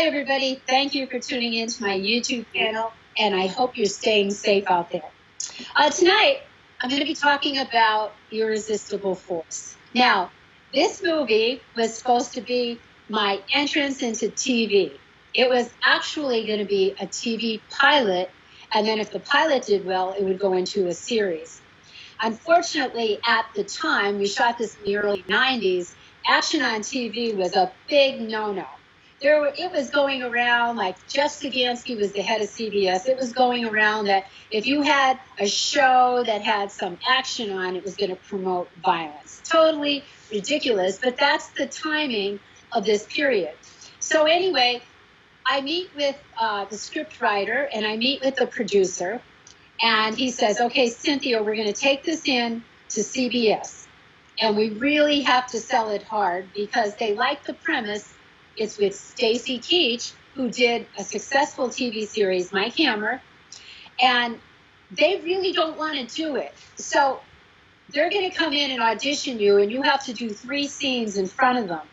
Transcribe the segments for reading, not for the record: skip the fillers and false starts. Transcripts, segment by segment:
everybody. Thank you for tuning in to my YouTube channel, and I hope you're staying safe out there. Tonight, I'm going to be talking about Irresistible Force. Now, this movie was supposed to be my entrance into TV. It was actually going to be a TV pilot, and then if the pilot did well, it would go into a series. Unfortunately, at the time, we shot this in the early 90s, action on TV was a big no-no. It was going around, like Jeff Sagansky was the head of CBS, it was going around that if you had a show that had some action on, it was going to promote violence. Totally ridiculous, but that's the timing of this period. So anyway, I meet with the script writer and I meet with the producer, and he says, okay, Cynthia, we're going to take this in to CBS, and we really have to sell it hard because they like the premise. It's with Stacy Keach, who did a successful TV series, Mike Hammer, and they really don't want to do it. So they're going to come in and audition you, and you have to do 3 scenes in front of them.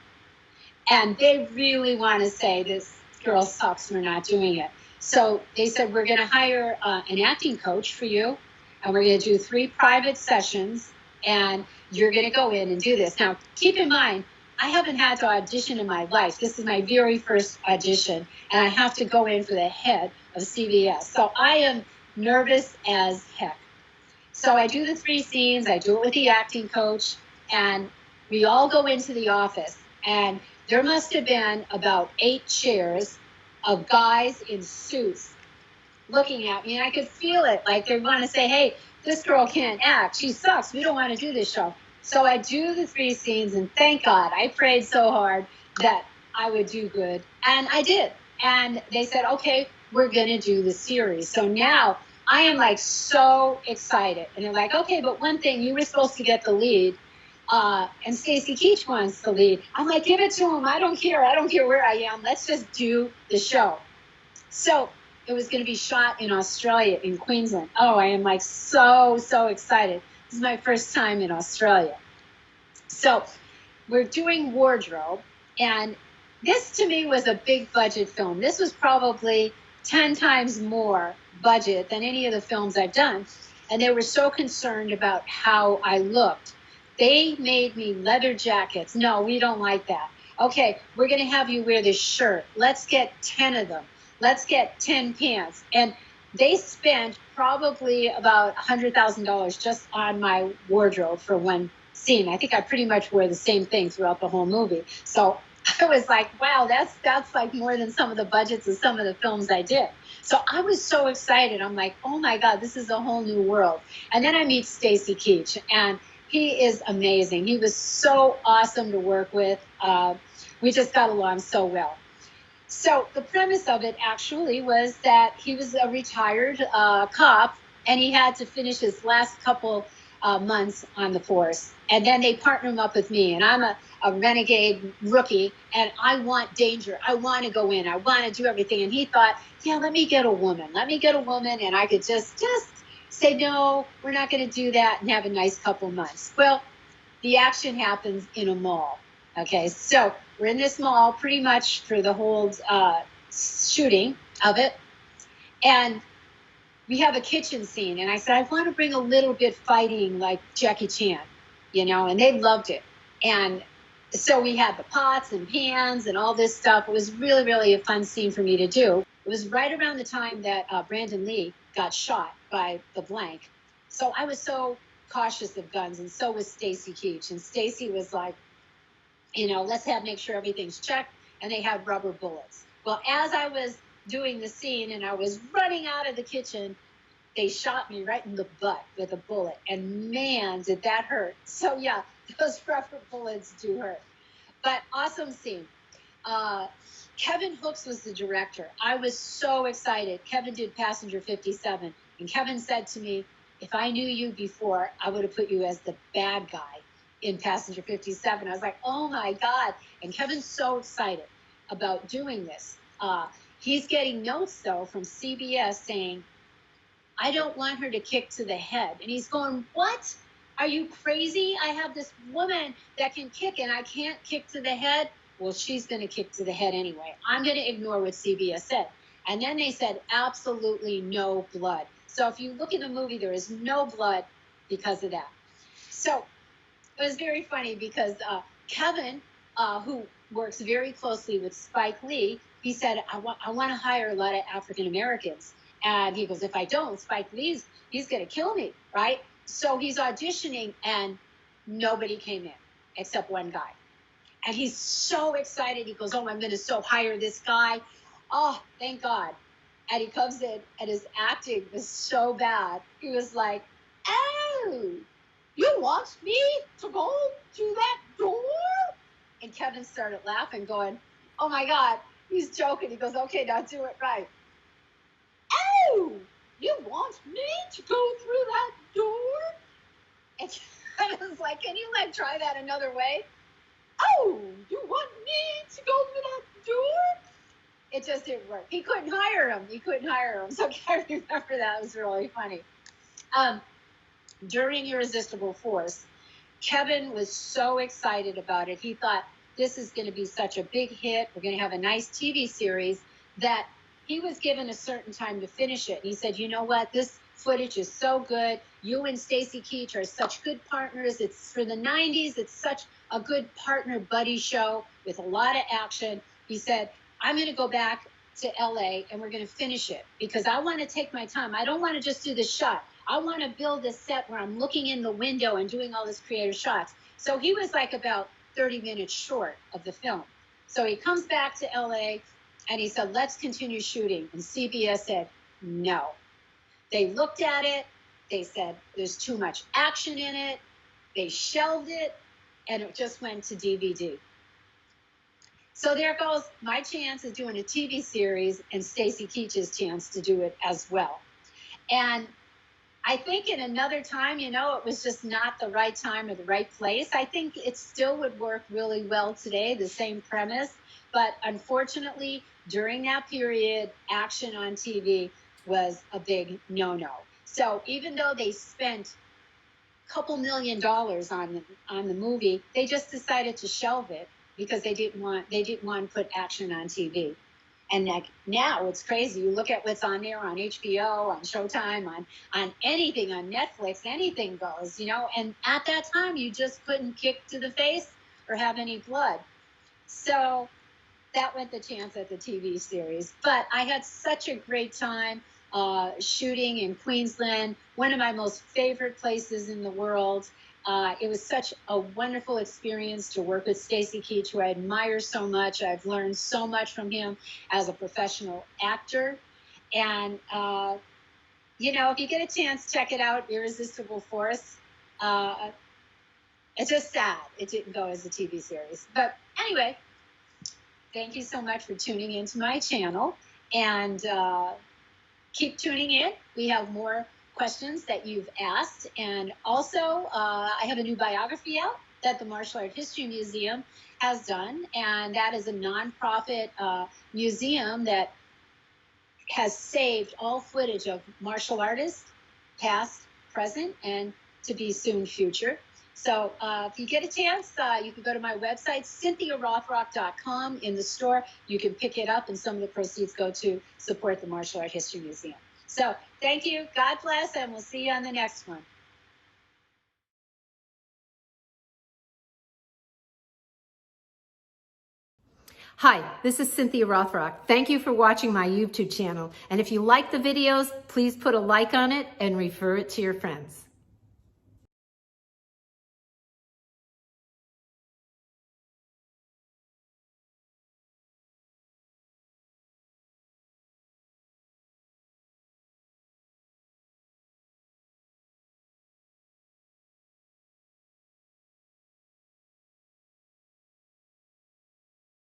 And they really want to say, this girl sucks, we're not doing it. So they said, we're going to hire an acting coach for you, and we're going to do 3 private sessions, and you're going to go in and do this. Now, keep in mind, I haven't had to audition in my life. This is my very first audition, and I have to go in for the head of CBS. So I am nervous as heck. So I do the 3 scenes, I do it with the acting coach, and we all go into the office, and there must have been about 8 chairs of guys in suits looking at me, and I could feel it, like they want to say, hey, this girl can't act, she sucks, we don't want to do this show. So I do the 3 scenes, and thank God, I prayed so hard that I would do good, and I did. And they said, okay, we're going to do the series. So now I am like so excited, and they're like, okay, but one thing, you were supposed to get the lead, and Stacy Keach wants the lead. I'm like, give it to him. I don't care where I am. Let's just do the show. So it was going to be shot in Australia, in Queensland. Oh, I am like so excited. This is my first time in Australia. So we're doing wardrobe, and this to me was a big budget film. This was probably 10 times more budget than any of the films I've done. And they were so concerned about how I looked. They made me leather jackets. No, we don't like that. Okay, we're going to have you wear this shirt. Let's get 10 of them. Let's get 10 pants. And they spent probably about $100,000 just on my wardrobe for one scene. I think I pretty much wear the same thing throughout the whole movie. So I was like, wow, that's like more than some of the budgets of some of the films I did. So I was so excited. I'm like, oh my God, this is a whole new world. And then I meet Stacy Keach, and he is amazing. He was so awesome to work with. We just got along so well. So the premise of it actually was that he was a retired cop, and he had to finish his last couple months on the force. And then they partner him up with me, and I'm a renegade rookie, and I want danger. I want to go in. I want to do everything. And he thought, yeah, let me get a woman. Let me get a woman, and I could just say, no, we're not going to do that, and have a nice couple months. Well, the action happens in a mall. Okay, so we're in this mall pretty much for the whole shooting of it. And we have a kitchen scene. And I said, I want to bring a little bit fighting like Jackie Chan, and they loved it. And so we had the pots and pans and all this stuff. It was really, really a fun scene for me to do. It was right around the time that Brandon Lee got shot by the blank. So I was so cautious of guns, and so was Stacy Keach. And Stacy was like, let's make sure everything's checked, and they had rubber bullets. Well, as I was doing the scene and I was running out of the kitchen, they shot me right in the butt with a bullet, and man, did that hurt. So yeah, those rubber bullets do hurt. But awesome scene. Kevin Hooks was the director. I was so excited. Kevin did Passenger 57, and Kevin said to me, if I knew you before, I would have put you as the bad guy in Passenger 57. I was like, oh my God. And Kevin's so excited about doing this. He's getting notes, though, from CBS saying, I don't want her to kick to the head. And he's going, what? Are you crazy? I have this woman that can kick, and I can't kick to the head. well, she's going to kick to the head anyway. I'm going to ignore what CBS said. And then they said absolutely no blood. So if you look in the movie, there is no blood because of that. So it was very funny because Kevin, who works very closely with Spike Lee, he said, I want to hire a lot of African Americans. And he goes, if I don't, Spike Lee's, he's going to kill me, right? So he's auditioning and nobody came in except one guy. And he's so excited. He goes, oh, I'm going to so hire this guy. Oh, thank God. And he comes in and his acting was so bad. He was like, oh, you want me to go to that door? And Kevin started laughing, going, oh my God, he's joking. He goes, okay, now do it right. Oh, you want me to go through that door? And I was like, can you try that another way? Oh, you want me to go through that door? It just didn't work. He couldn't hire him. So I remember that. It was really funny. During Irresistible Force, Kevin was so excited about it. He thought, this is going to be such a big hit. We're going to have a nice TV series, that he was given a certain time to finish it. And he said, you know what? This footage is so good. You and Stacy Keach are such good partners. It's for the 90s. It's such a good partner buddy show with a lot of action. He said, I'm going to go back to LA and we're going to finish it because I want to take my time. I don't want to just do the shot. I want to build a set where I'm looking in the window and doing all this creative shots. So he was about 30 minutes short of the film. So he comes back to LA and he said, let's continue shooting. And CBS said, no. They looked at it. They said, there's too much action in it. They shelved it and it just went to DVD. So there goes my chance of doing a TV series and Stacy Keach's chance to do it as well. And I think in another time, it was just not the right time or the right place. I think it still would work really well today, the same premise. But unfortunately, during that period, action on TV was a big no-no. So even though they spent a couple $1 million on the movie, they just decided to shelve it because they didn't want to put action on TV. And now it's crazy. You look at what's on there on HBO, on Showtime, on anything, on Netflix, anything goes, And at that time, you just couldn't kick to the face or have any blood. So that went the chance at the TV series. But I had such a great time shooting in Queensland, one of my most favorite places in the world. It was such a wonderful experience to work with Stacy Keach, who I admire so much. I've learned so much from him as a professional actor. And, if you get a chance, check it out, Irresistible Force. It's just sad it didn't go as a TV series. But anyway, thank you so much for tuning into my channel. And keep tuning in. We have more questions that you've asked. And also, I have a new biography out that the Martial Art History Museum has done. And that is a nonprofit museum that has saved all footage of martial artists, past, present, and to be soon future. So if you get a chance, you can go to my website, CynthiaRothrock.com. In the store, you can pick it up, and some of the proceeds go to support the Martial Art History Museum. So thank you. God bless, and we'll see you on the next one. Hi, this is Cynthia Rothrock. Thank you for watching my YouTube channel. And if you like the videos, please put a like on it and refer it to your friends.